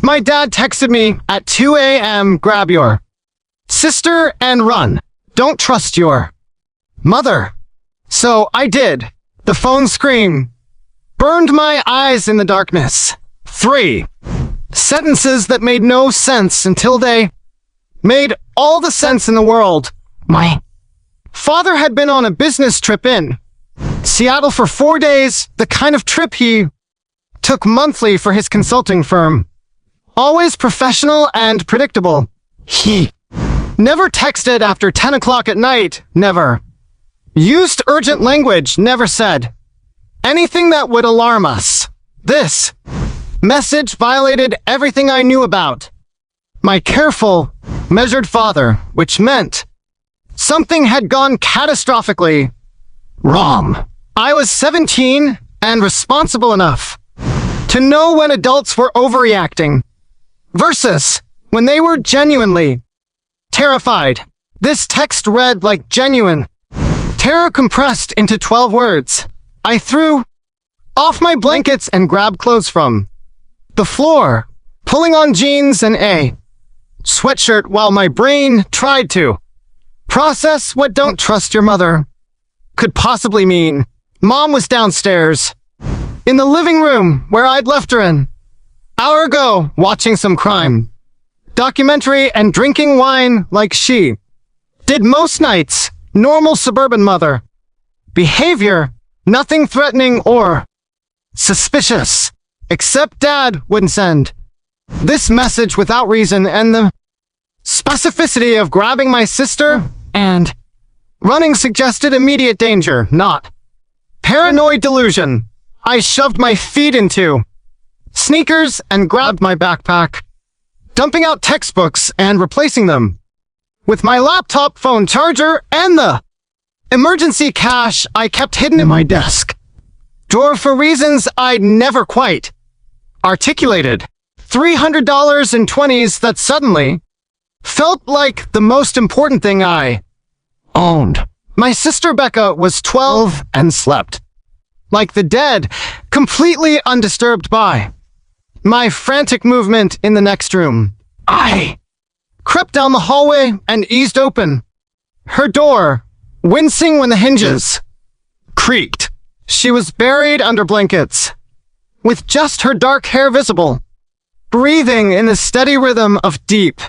My dad texted me at 2 a.m. Grab your sister and run. Don't trust your mother. So I did. The phone screen burned my eyes in the darkness. 3 sentences that made no sense until they made all the sense in the world. My father had been on a business trip in Seattle for 4 days, the kind of trip he took monthly for his consulting firm. Always professional and predictable. He never texted after 10 o'clock at night, never used urgent language, never said anything that would alarm us. This message violated everything I knew about my careful, measured father, which meant something had gone catastrophically wrong. I was 17 and responsible enough to know when adults were overreacting versus when they were genuinely terrified. This text read like genuine terror compressed into 12 words. I threw off my blankets and grabbed clothes from the floor, pulling on jeans and a sweatshirt while my brain tried to process what "don't trust your mother" could possibly mean. Mom was downstairs in the living room where I'd left her an hour ago, watching some crime documentary and drinking wine like she did most nights. Normal suburban mother behavior, nothing threatening or suspicious, except Dad wouldn't send this message without reason, and the specificity of grabbing my sister and running suggested immediate danger, not paranoid delusion. I shoved my feet into sneakers and grabbed my backpack, dumping out textbooks and replacing them with my laptop, phone charger, and the emergency cash I kept hidden in my desk drawer for reasons I'd never quite articulated. $300 in 20s that suddenly felt like the most important thing I owned. My sister Becca was 12 and slept like the dead, completely undisturbed by my frantic movement in the next room. I crept down the hallway and eased open her door, wincing when the hinges creaked. She was buried under blankets, with just her dark hair visible, breathing in the steady rhythm of deep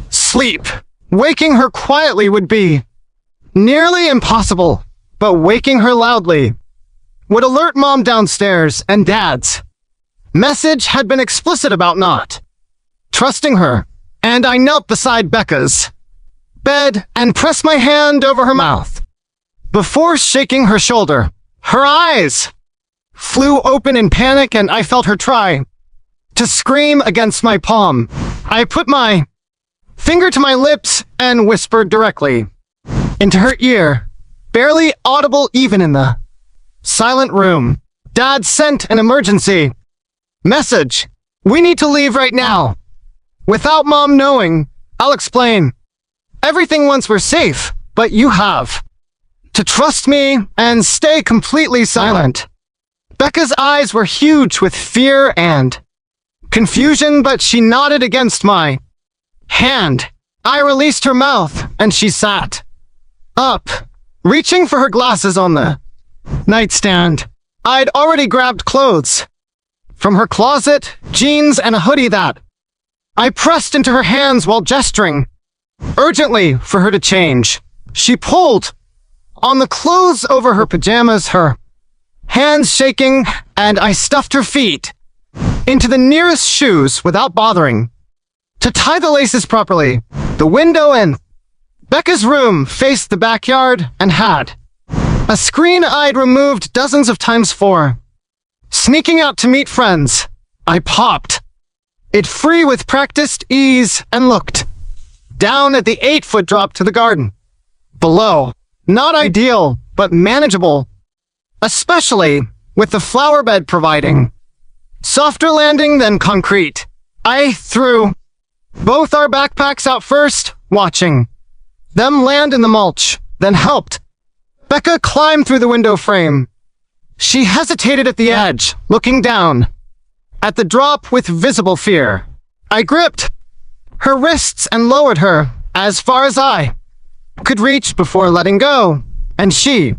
sleep. Waking her quietly would be nearly impossible, but waking her loudly would alert Mom downstairs, and Dad's message had been explicit about not trusting her. And I knelt beside Becca's bed and pressed my hand over her mouth before shaking her shoulder. Her eyes flew open in panic, and I felt her try to scream against my palm. I put my finger to my lips and whispered directly into her ear, barely audible even in the silent room. Dad sent an emergency message. We need to leave right now. Without Mom knowing, I'll explain everything once we're safe, but you have to trust me and stay completely silent. Becca's eyes were huge with fear and confusion, but she nodded against my hand. I released her mouth, and she sat up, reaching for her glasses on the nightstand. I'd already grabbed clothes from her closet, jeans and a hoodie that I pressed into her hands while gesturing urgently for her to change. She pulled on the clothes over her pajamas, her hands shaking, and I stuffed her feet into the nearest shoes without bothering to tie the laces properly. The window in Becca's room faced the backyard and had a screen I'd removed dozens of times for sneaking out to meet friends. I popped it free with practiced ease and looked down at the 8-foot drop to the garden below. Not ideal, but manageable, especially with the flower bed providing softer landing than concrete. I threw both our backpacks out first, watching them land in the mulch, then helped Becca climb through the window frame. She hesitated at the edge, looking down at the drop with visible fear. I gripped her wrists and lowered her as far as I could reach before letting go, and she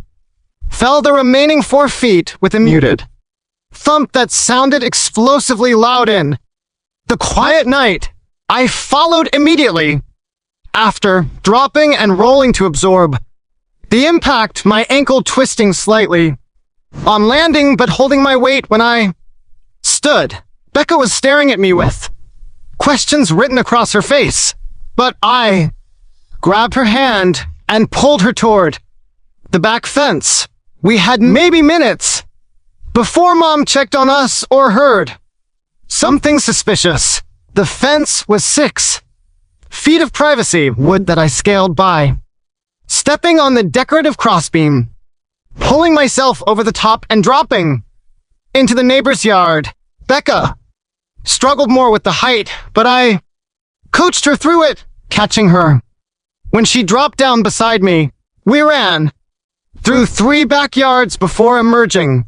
fell the remaining 4 feet with a muted thump that sounded explosively loud in the quiet night. I followed immediately after, dropping and rolling to absorb the impact, my ankle twisting slightly on landing but holding my weight. When I stood, Becca was staring at me with questions written across her face, but I grabbed her hand and pulled her toward the back fence. We had maybe minutes before Mom checked on us or heard something suspicious. The fence was 6 feet of privacy wood that I scaled by, stepping on the decorative crossbeam, pulling myself over the top and dropping into the neighbor's yard. Becca struggled more with the height, but I coached her through it, catching her. When she dropped down beside me, we ran through 3 backyards before emerging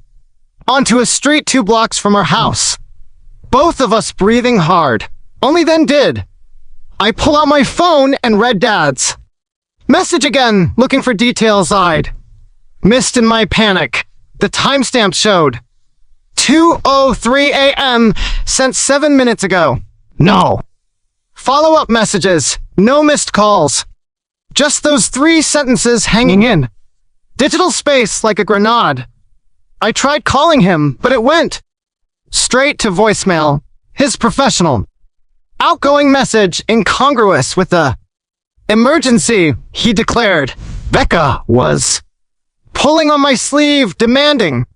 onto a street 2 blocks from our house, both of us breathing hard. Only then did I pull out my phone and read Dad's message again, looking for details I'd missed in my panic. The timestamp showed 2:03 a.m. sent 7 minutes ago. No follow-up messages, no missed calls. Just those 3 sentences hanging in digital space like a grenade. I tried calling him, but it went straight to voicemail. His professional, outgoing message incongruous with the emergency he declared. Becca was pulling on my sleeve, demanding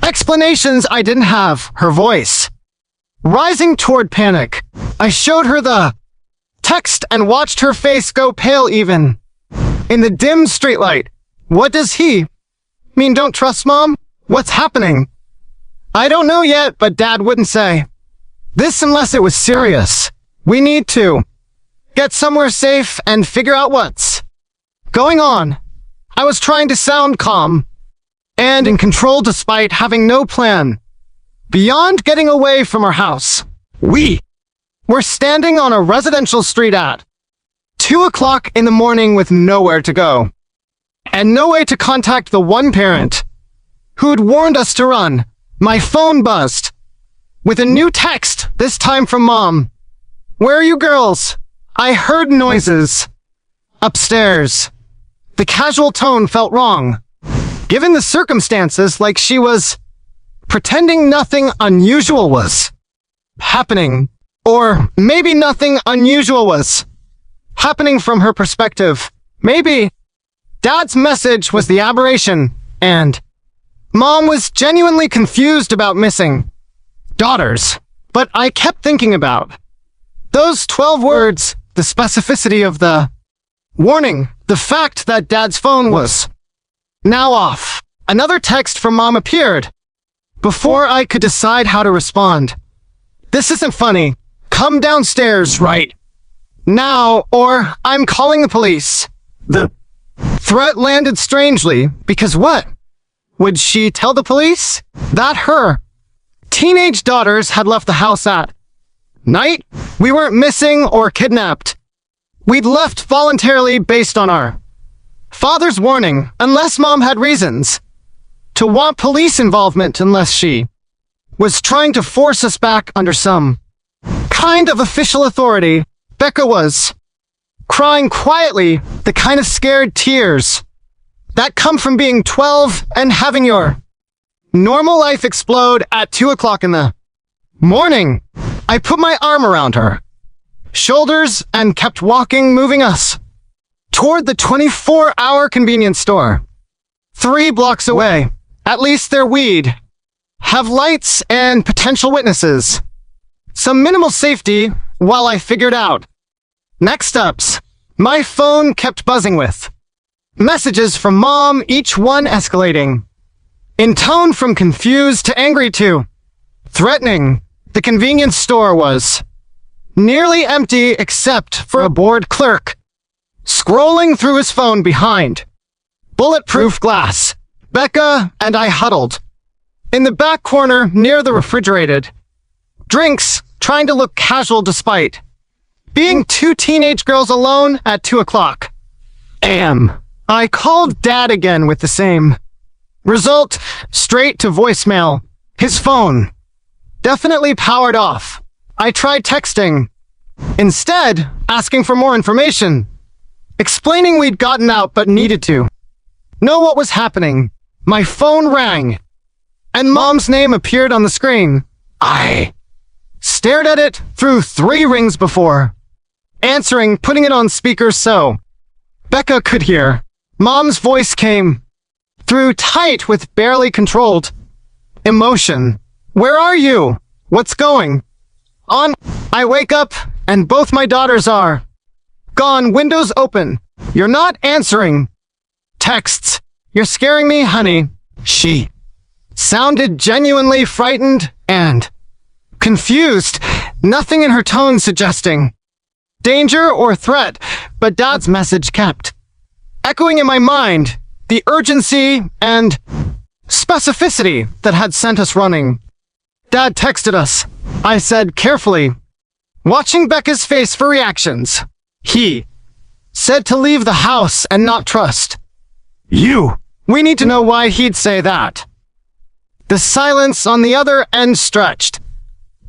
explanations I didn't have, her voice rising toward panic. I showed her the text and watched her face go pale even in the dim streetlight. What does he mean, don't trust Mom? What's happening? I don't know yet, but Dad wouldn't say this unless it was serious. We need to get somewhere safe and figure out what's going on. I was trying to sound calm and in control despite having no plan beyond getting away from our house. We were standing on a residential street at 2 o'clock in the morning with nowhere to go and no way to contact the one parent who'd warned us to run. My phone buzzed with a new text, this time from Mom. Where are you girls? I heard noises upstairs. The casual tone felt wrong, given the circumstances, like she was pretending nothing unusual was happening. Or maybe nothing unusual was happening from her perspective. Maybe Dad's message was the aberration, and Mom was genuinely confused about missing daughters. But I kept thinking about those 12 words, the specificity of the warning, the fact that Dad's phone was now off. Another text from Mom appeared before I could decide how to respond. This isn't funny. Come downstairs right now, or I'm calling the police. The threat landed strangely, because what would she tell the police? That her teenage daughters had left the house at night? We weren't missing or kidnapped. We'd left voluntarily based on our father's warning, unless Mom had reasons to want police involvement, unless she was trying to force us back under some kind of official authority. Becca was crying quietly, the kind of scared tears that come from being 12 and having your normal life explode at 2 o'clock in the morning. I put my arm around her shoulders and kept walking, moving us toward the 24-hour convenience store 3 blocks away. At least their weed have lights and potential witnesses. Some minimal safety while I figured out next steps. My phone kept buzzing with messages from Mom, each one escalating in tone from confused to angry to threatening. The convenience store was nearly empty except for a bored clerk scrolling through his phone behind bulletproof glass. Becca and I huddled in the back corner near the refrigerated drinks trying to look casual despite being two teenage girls alone at 2 o'clock a.m. I called Dad again with the same result, straight to voicemail. His phone definitely powered off. I tried texting, instead asking for more information, explaining we'd gotten out but needed to know what was happening. My phone rang, and Mom's name appeared on the screen. I stared at it through 3 rings before answering, putting it on speaker so Becca could hear. Mom's voice came through tight with barely controlled emotion. Where are you? What's going on? I wake up and both my daughters are gone, windows open. You're not answering texts. You're scaring me, honey. She sounded genuinely frightened and confused, nothing in her tone suggesting danger or threat, but Dad's message kept echoing in my mind, the urgency and specificity that had sent us running. Dad texted us, I said carefully, watching Becca's face for reactions. He said to leave the house and not trust you. We need to know why he'd say that. The silence on the other end stretched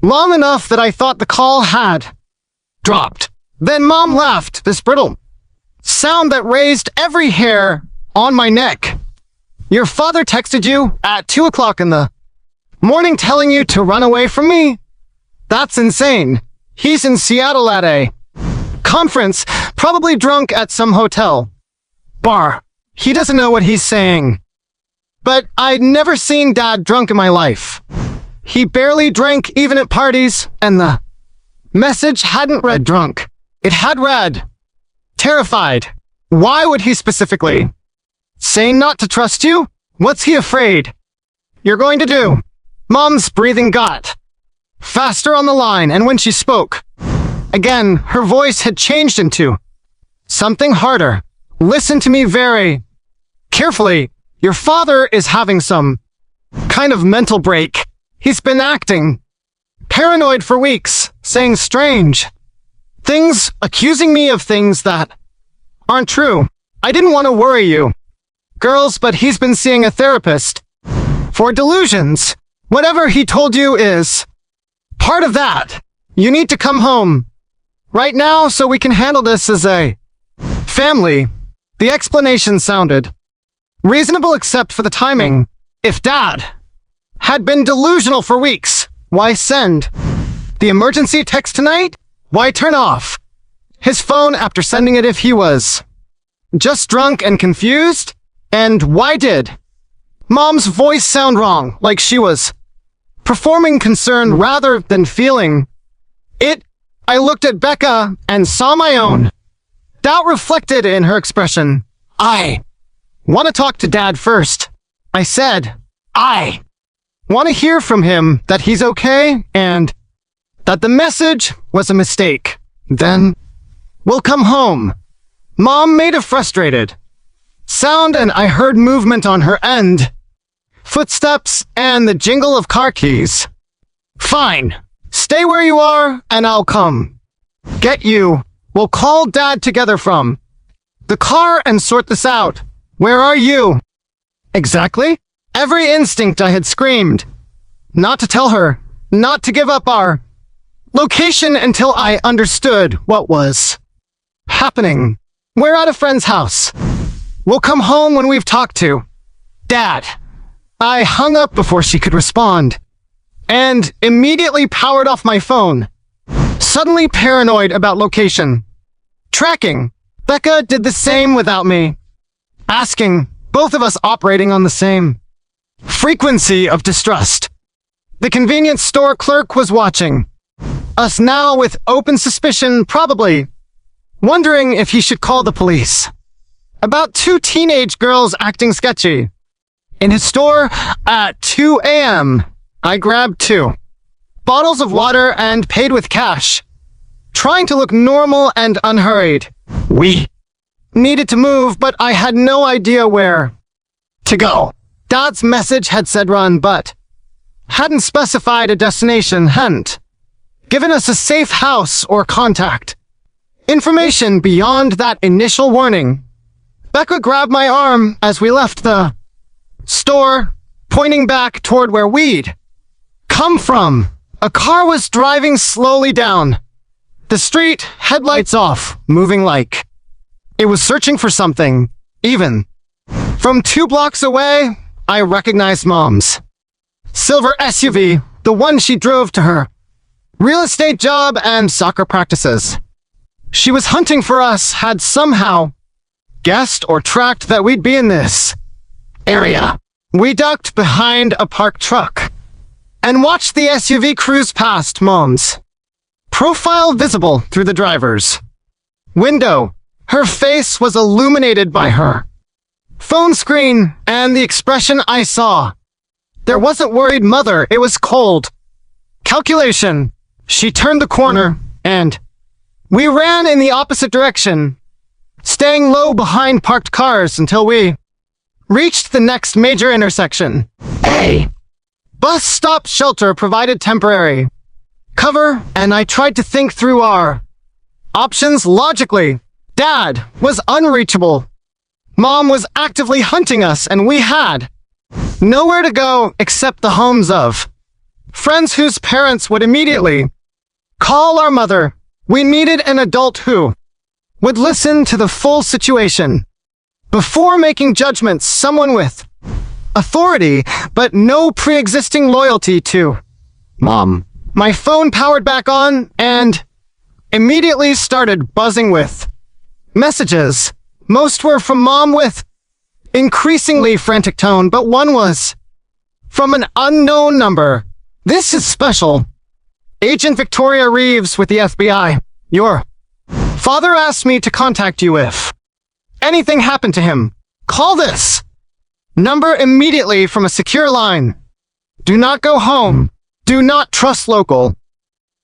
long enough that I thought the call had dropped. Then Mom laughed, this brittle sound that raised every hair on my neck. Your father texted you at 2 o'clock in the morning telling you to run away from me? That's insane. He's in Seattle at a conference, probably drunk at some hotel bar. He doesn't know what he's saying. But I'd never seen Dad drunk in my life. He barely drank even at parties, and the message hadn't read drunk. It had read terrified. Why would he specifically say not to trust you? What's he afraid you're going to do? Mom's breathing got faster on the line, and when she spoke again, her voice had changed into something harder. Listen to me very carefully. Your father is having some kind of mental break. He's been acting paranoid for weeks, saying strange things, accusing me of things that aren't true. I didn't want to worry you girls, but he's been seeing a therapist for delusions. Whatever he told you is part of that. You need to come home right now so we can handle this as a family. The explanation sounded reasonable except for the timing. If Dad had been delusional for weeks, why send the emergency text tonight? Why turn off his phone after sending it if he was just drunk and confused? And why did Mom's voice sound wrong, like she was performing concern rather than feeling it? I looked at Becca and saw my own doubt reflected in her expression. I want to talk to Dad first. I said, I want to hear from him that he's okay and that the message was a mistake. Then we'll come home. Mom made a frustrated sound and I heard movement on her end. Footsteps and the jingle of car keys. Fine. Stay where you are and I'll come get you. We'll call Dad together from the car and sort this out. Where are you? Exactly? Every instinct I had screamed not to tell her, not to give up our location until I understood what was happening. We're at a friend's house. We'll come home when we've talked to Dad. I hung up before she could respond and immediately powered off my phone, suddenly paranoid about location tracking. Becca did the same without me asking, both of us operating on the same frequency of distrust. The convenience store clerk was watching us now with open suspicion, probably wondering if he should call the police about 2 teenage girls acting sketchy in his store at 2 a.m. I grabbed 2 bottles of water and paid with cash, trying to look normal and unhurried. We needed to move, but I had no idea where to go. Dad's message had said run, but hadn't specified a destination. Hadn't given us a safe house or contact information beyond that initial warning. Becca grabbed my arm as we left the store, pointing back toward where we'd come from. A car was driving slowly down the street, headlights off, moving like it was searching for something. Even from 2 blocks away, I recognized Mom's silver SUV, the one she drove to her real estate job and soccer practices. She was hunting for us, had somehow guessed or tracked that we'd be in this area. We ducked behind a parked truck and watched the SUV cruise past. Mom's profile visible through the driver's window. Her face was illuminated by her phone screen, and the expression I saw, there wasn't worried mother, it was cold calculation. She turned the corner, and we ran in the opposite direction, staying low behind parked cars until we reached the next major intersection. A bus stop shelter provided temporary cover, and I tried to think through our options logically. Dad was unreachable. Mom was actively hunting us, and we had nowhere to go except the homes of friends whose parents would immediately call our mother. We needed an adult who would listen to the full situation before making judgments, someone with authority but no pre-existing loyalty to Mom. My phone powered back on and immediately started buzzing with messages. Most were from Mom with increasingly frantic tone, but one was from an unknown number. This is special. Agent Victoria Reeves with the FBI. Your father asked me to contact you if anything happened to him. Call this number immediately from a secure line. Do not go home. Do not trust local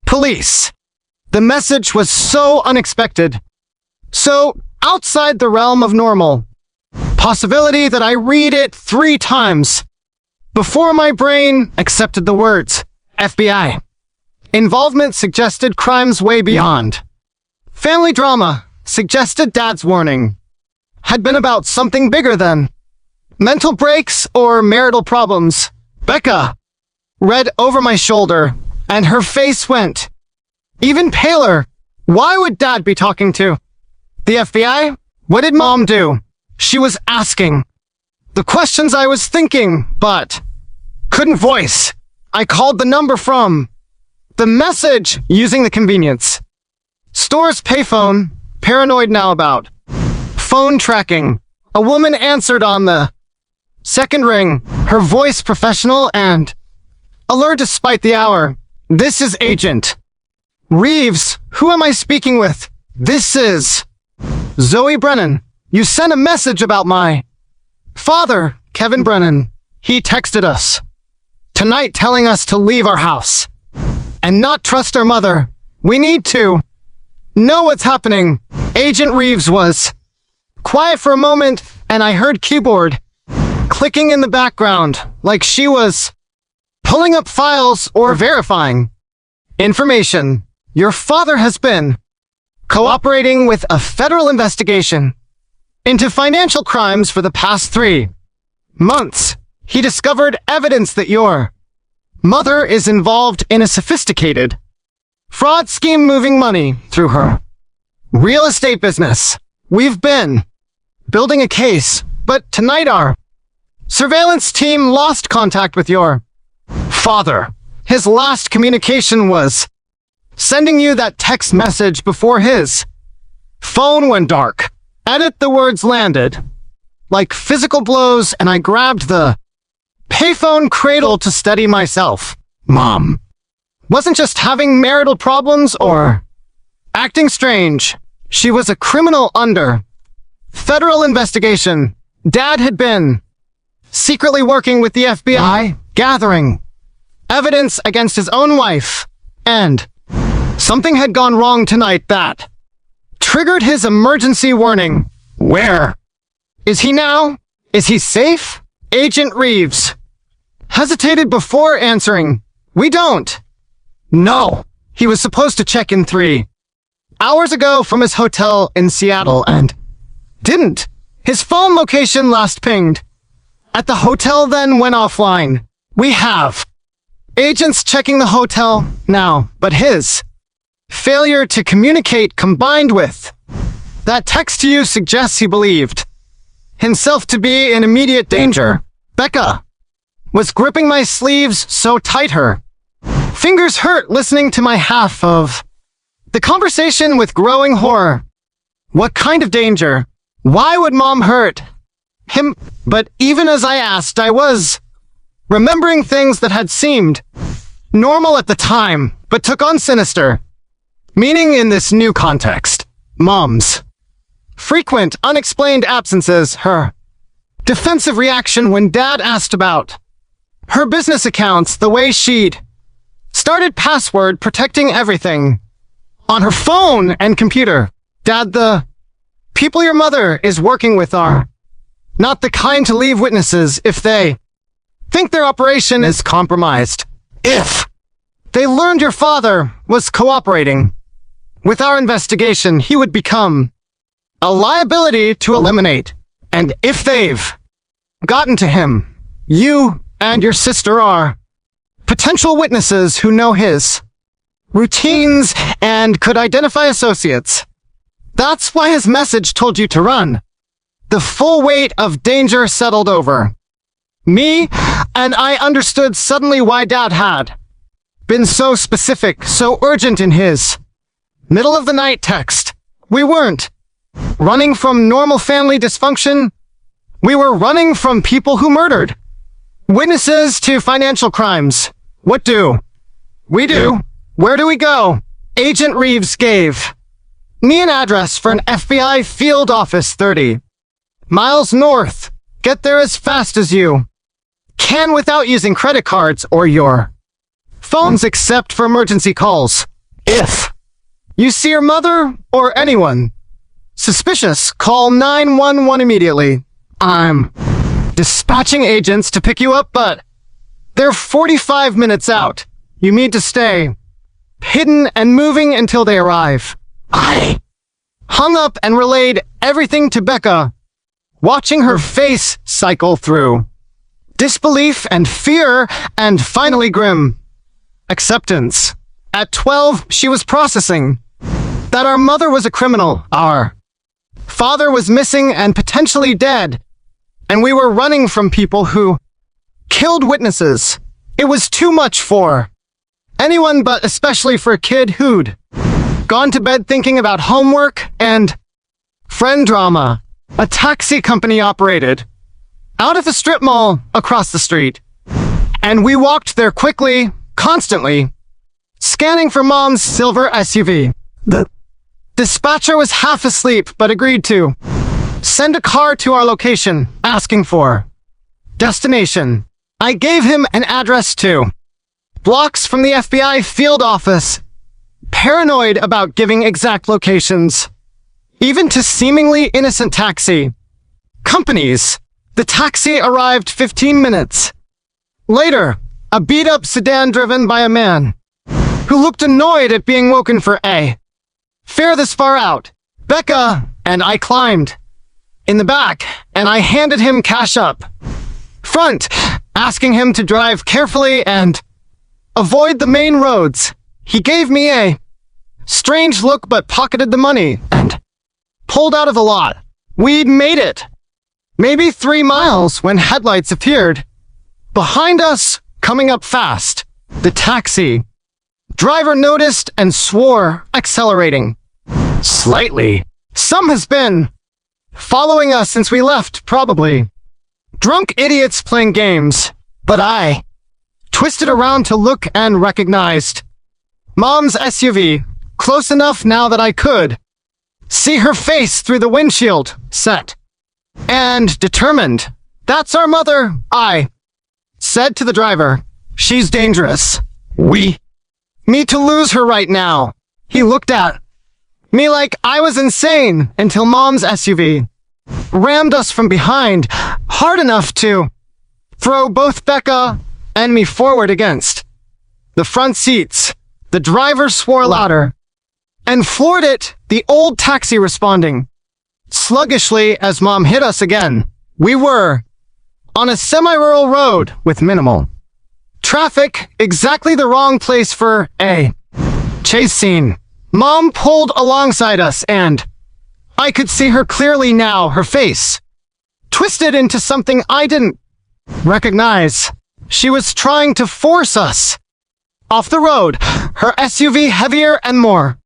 police. The message was so unexpected, so outside the realm of normal possibility that I read it 3 times before my brain accepted the words. FBI. Involvement suggested crimes way beyond family drama, suggested Dad's warning had been about something bigger than mental breaks or marital problems. Becca read over my shoulder, and her face went even paler. Why would Dad be talking to the FBI? What did Mom do? She was asking the questions I was thinking, but couldn't voice. I called the number from the message using the convenience store's payphone, paranoid now about phone tracking. A woman answered on the second ring, her voice professional and alert despite the hour. This is Agent Reeves. Who am I speaking with? This is Zoe Brennan. You sent a message about my father, Kevin Brennan. He texted us tonight telling us to leave our house and not trust our mother. We need to know what's happening. Agent Reeves was quiet for a moment, and I heard keyboard clicking in the background, like she was pulling up files or verifying information. Your father has been cooperating with a federal investigation into financial crimes for the past 3 months. He discovered evidence that your mother is involved in a sophisticated fraud scheme moving money through her real estate business. We've been building a case, but tonight our surveillance team lost contact with your father. His last communication was sending you that text message before his phone went dark. Edit the words landed like physical blows, and I grabbed the payphone cradle to steady myself. Mom wasn't just having marital problems or acting strange. She was a criminal under federal investigation. Dad had been secretly working with the FBI, gathering evidence against his own wife, and something had gone wrong tonight that triggered his emergency warning. Where is he now? Is he safe? Agent Reeves hesitated before answering. We don't know. He was supposed to check in 3 hours ago from his hotel in Seattle and didn't. His phone location last pinged at the hotel, then went offline. We have agents checking the hotel now, but his failure to communicate combined with that text to you suggests he believed himself to be in immediate danger. Becca was gripping my sleeves so tight her fingers hurt listening to my half of the conversation with growing horror. What kind of danger? Why would Mom hurt him? But even as I asked, I was remembering things that had seemed normal at the time, but took on sinister meaning in this new context. Mom's frequent, unexplained absences, her defensive reaction when Dad asked about her business accounts, the way she'd started password protecting everything on her phone and computer. Dad, the people your mother is working with are not the kind to leave witnesses if they think their operation is compromised. If they learned your father was cooperating with our investigation, he would become a liability to eliminate. And if they've gotten to him, you and your sister are potential witnesses who know his routines and could identify associates. That's why his message told you to run. The full weight of danger settled over me, and I understood suddenly why Dad had been so specific, so urgent in his middle-of-the-night text. We weren't running from normal family dysfunction. We were running from people who murdered witnesses to financial crimes. What do we do? Where do we go? Agent Reeves gave me an address for an FBI field office 30 miles north. Get there as fast as you can without using credit cards or your phones except for emergency calls. If you see your mother or anyone suspicious, call 911 immediately. I'm dispatching agents to pick you up, but they're 45 minutes out. You need to stay hidden and moving until they arrive. I hung up and relayed everything to Becca, watching her face cycle through disbelief and fear and finally grim acceptance. At 12, she was processing that our mother was a criminal, our father was missing and potentially dead, and we were running from people who killed witnesses. It was too much for anyone, but especially for a kid who'd gone to bed thinking about homework and friend drama. A taxi company operated out of the strip mall across the street, and we walked there quickly, constantly, scanning for Mom's silver SUV. The dispatcher was half asleep, but agreed to send a car to our location, asking for destination. I gave him an address too, blocks from the FBI field office, paranoid about giving exact locations, even to seemingly innocent taxi companies. The taxi arrived 15 minutes later, a beat-up sedan driven by a man who looked annoyed at being woken for a fare this far out. Becca and I climbed in the back, and I handed him cash up front, asking him to drive carefully and avoid the main roads. He gave me a strange look but pocketed the money and pulled out of the lot. We'd made it maybe 3 miles when headlights appeared behind us, coming up fast. The taxi driver noticed and swore, accelerating slightly. Some has been following us since we left, probably drunk idiots playing games. But I twisted around to look and recognized Mom's SUV, close enough now that I could see her face through the windshield, set and determined. That's our mother, I said to the driver. She's dangerous. We need to lose her right now. He looked at me like I was insane until Mom's SUV rammed us from behind hard enough to throw both Becca and me forward against the front seats. The driver swore louder. And floored it, the old taxi responding. Sluggishly as Mom hit us again. We were on a semi-rural road with minimal traffic, exactly the wrong place for a chase scene. Mom pulled alongside us and I could see her clearly now, her face twisted into something I didn't recognize. She was trying to force us off the road, her SUV heavier and more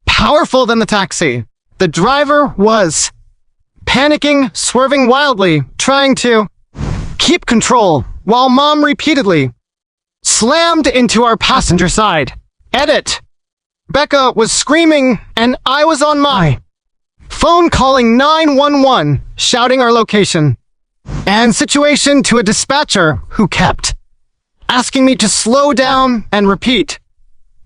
powerful than the taxi. The driver was panicking, swerving wildly, trying to keep control, while Mom repeatedly slammed into our passenger side. Edit. Becca was screaming, and I was on my phone calling 911, shouting our location and situation to a dispatcher who kept asking me to slow down and repeat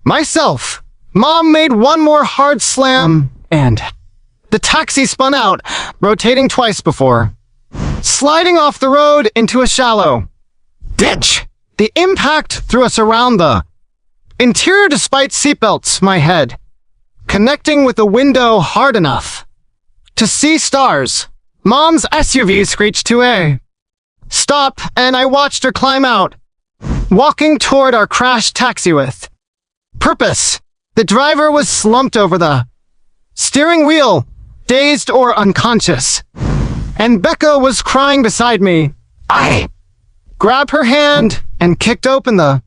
myself. Mom made one more hard slam, and the taxi spun out, rotating twice before sliding off the road into a shallow ditch. The impact threw us around the interior despite seatbelts, my head connecting with the window hard enough to see stars. Mom's SUV screeched to a stop, and I watched her climb out, walking toward our crashed taxi with purpose. The driver was slumped over the steering wheel, dazed or unconscious, and Becca was crying beside me. I grabbed her hand and kicked open the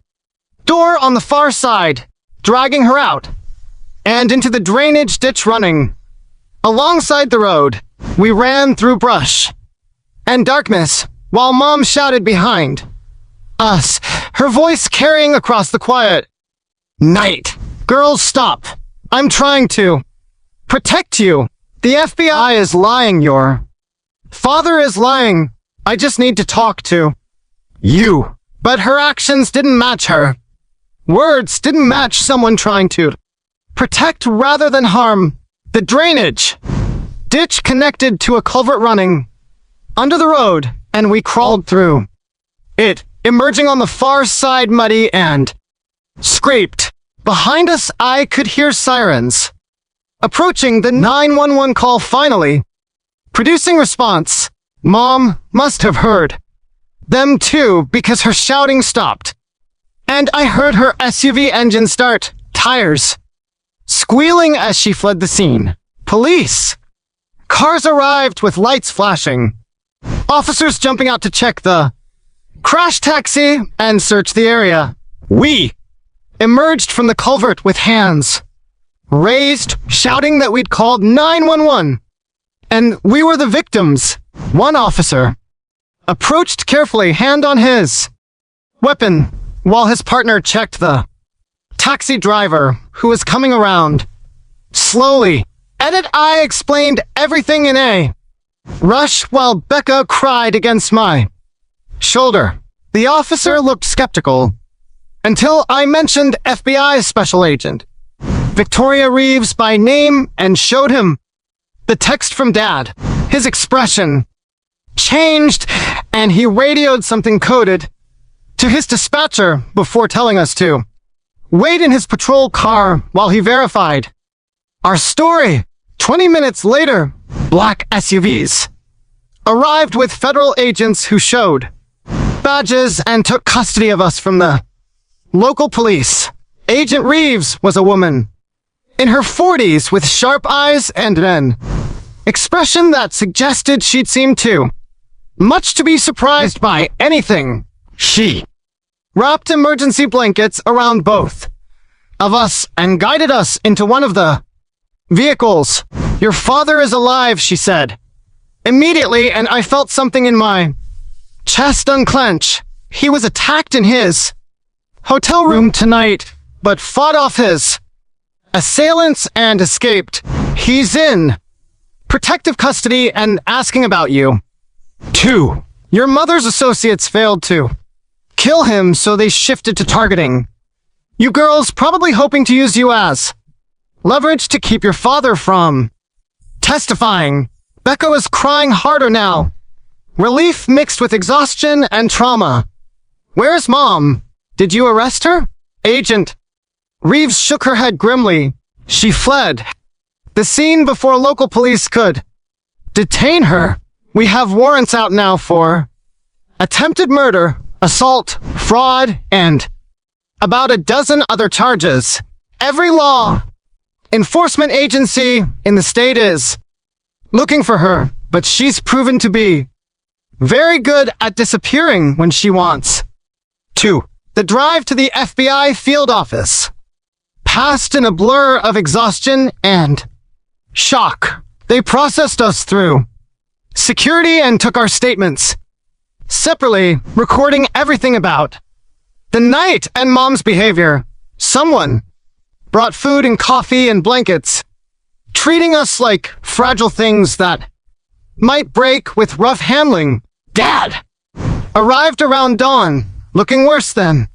door on the far side, dragging her out and into the drainage ditch. Running alongside the road, we ran through brush and darkness while Mom shouted behind us, her voice carrying across the quiet night. Girls, stop. I'm trying to protect you. The FBI is lying. Your father is lying. I just need to talk to you. But her actions didn't match her words, didn't match someone trying to protect rather than harm. The drainage ditch connected to a culvert running under the road, and we crawled through it, emerging on the far side muddy and scraped. Behind us, I could hear sirens approaching. The 911 call finally producing response. Mom must have heard them too, because her shouting stopped, and I heard her SUV engine start, tires squealing as she fled the scene. Police cars arrived with lights flashing, officers jumping out to check the crash taxi and search the area. We emerged from the culvert with hands raised, shouting that we'd called 911 and we were the victims. One officer approached carefully, hand on his weapon, while his partner checked the taxi driver, who was coming around slowly. Edit. I explained everything in a rush while Becca cried against my shoulder. The officer looked skeptical until I mentioned FBI Special Agent Victoria Reeves by name and showed him the text from Dad. His expression changed, and he radioed something coded to his dispatcher before telling us to wait in his patrol car while he verified our story. 20 minutes later, black SUVs arrived with federal agents who showed badges and took custody of us from the local police. Agent Reeves was a woman in her 40s with sharp eyes and an expression that suggested she'd seemed too much to be surprised by anything. She wrapped emergency blankets around both of us and guided us into one of the vehicles. Your father is alive, she said immediately, and I felt something in my chest unclench. He was attacked in his hotel room tonight, but fought off his assailants and escaped. He's in protective custody and asking about you. 2. Your mother's associates failed to kill him, so they shifted to targeting you girls, probably hoping to use you as leverage to keep your father from testifying. Becca was crying harder now, relief mixed with exhaustion and trauma. Where's Mom? Did you arrest her? Agent Reeves shook her head grimly. She fled. The scene before local police could detain her. We have warrants out now for attempted murder, assault, fraud, and about a dozen other charges. Every law enforcement agency in the state is looking for her, but she's proven to be very good at disappearing when she wants to. The drive to the FBI field office passed in a blur of exhaustion and shock. They processed us through security and took our statements separately, recording everything about the night and Mom's behavior. Someone brought food and coffee and blankets, treating us like fragile things that might break with rough handling. Dad arrived around dawn, looking worse than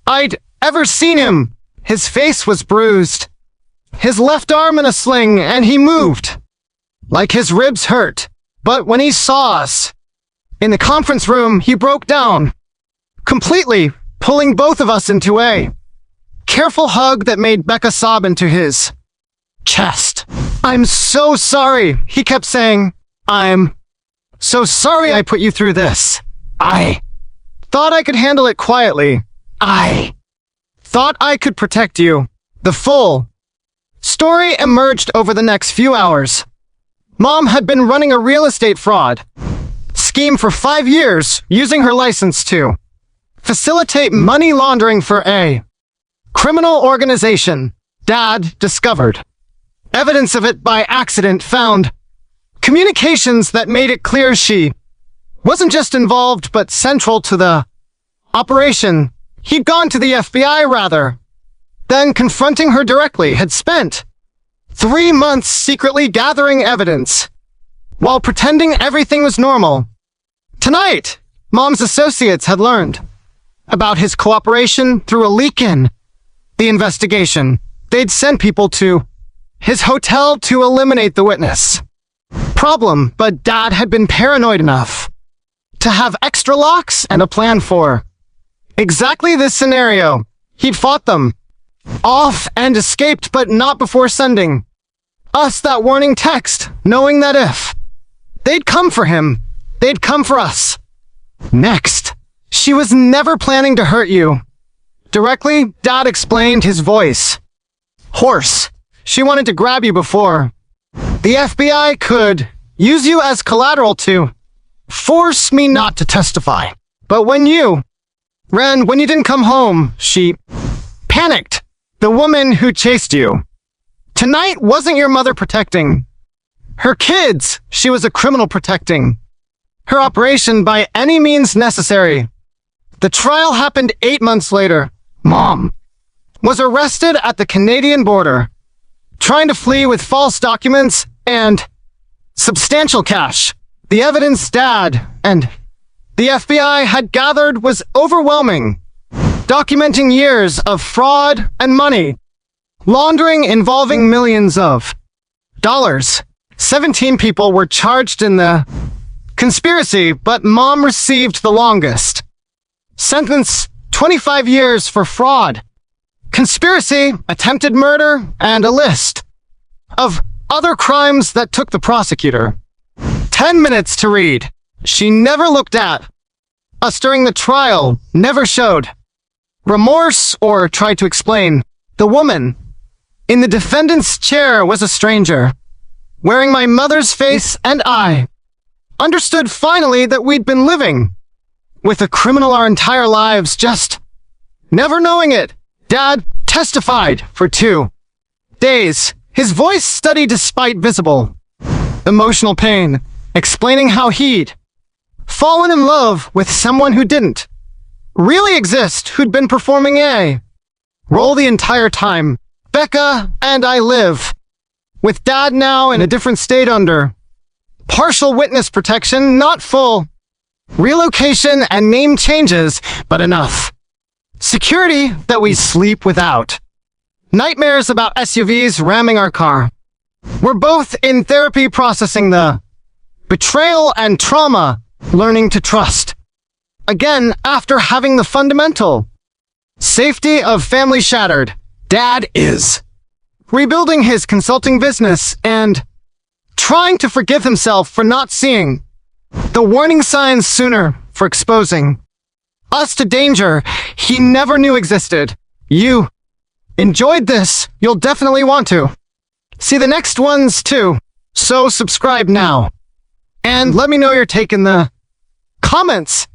I'd ever seen him. His face was bruised, his left arm in a sling, and he moved like his ribs hurt. But when he saw us in the conference room, he broke down completely, pulling both of us into a careful hug that made Becca sob into his chest. I'm so sorry, he kept saying. I'm so sorry I put you through this. I thought I could handle it quietly. I thought I could protect you. The full story emerged over the next few hours. Mom had been running a real estate fraud scheme for 5 years, using her license to facilitate money laundering for a criminal organization. Dad discovered evidence of it by accident, found communications that made it clear she wasn't just involved but central to the operation. He'd gone to the FBI rather than confronting her directly, had spent 3 months secretly gathering evidence while pretending everything was normal. Tonight, Mom's associates had learned about his cooperation through a leak in the investigation. They'd sent people to his hotel to eliminate the witness problem, but Dad had been paranoid enough to have extra locks and a plan for exactly this scenario. He'd fought them off and escaped, but not before sending us that warning text, knowing that if they'd come for him, they'd come for us next. She was never planning to hurt you directly, Dad explained, his voice hoarse. She wanted to grab you before the FBI could use you as collateral to force me not to testify. But when you didn't come home, she panicked. The woman who chased you tonight wasn't your mother protecting her kids. She was a criminal protecting her operation by any means necessary. The trial happened 8 months later. Mom was arrested at the Canadian border, trying to flee with false documents and substantial cash. The evidence Dad and the FBI had gathered was overwhelming, documenting years of fraud and money laundering involving millions of dollars. 17 people were charged in the conspiracy, but Mom received the longest sentence, 25 years for fraud, conspiracy, attempted murder, and a list of other crimes that took the prosecutor 10 minutes to read. She never looked at us during the trial, never showed remorse or tried to explain. The woman in the defendant's chair was a stranger, wearing my mother's face, and I understood finally that we'd been living with a criminal our entire lives, just never knowing it. Dad testified for 2 days, his voice steady despite visible emotional pain, explaining how he'd fallen in love with someone who didn't really exist, who'd been performing a role the entire time. Becca and I live with Dad now in a different state under partial witness protection, not full relocation and name changes, but enough security that we sleep without nightmares about SUVs ramming our car. We're both in therapy, processing the betrayal and trauma, learning to trust again after having the fundamental safety of family shattered. Dad is rebuilding his consulting business and trying to forgive himself for not seeing the warning signs sooner, for exposing us to danger he never knew existed. You enjoyed this, you'll definitely want to see the next ones too. So subscribe now and let me know your take in the comments.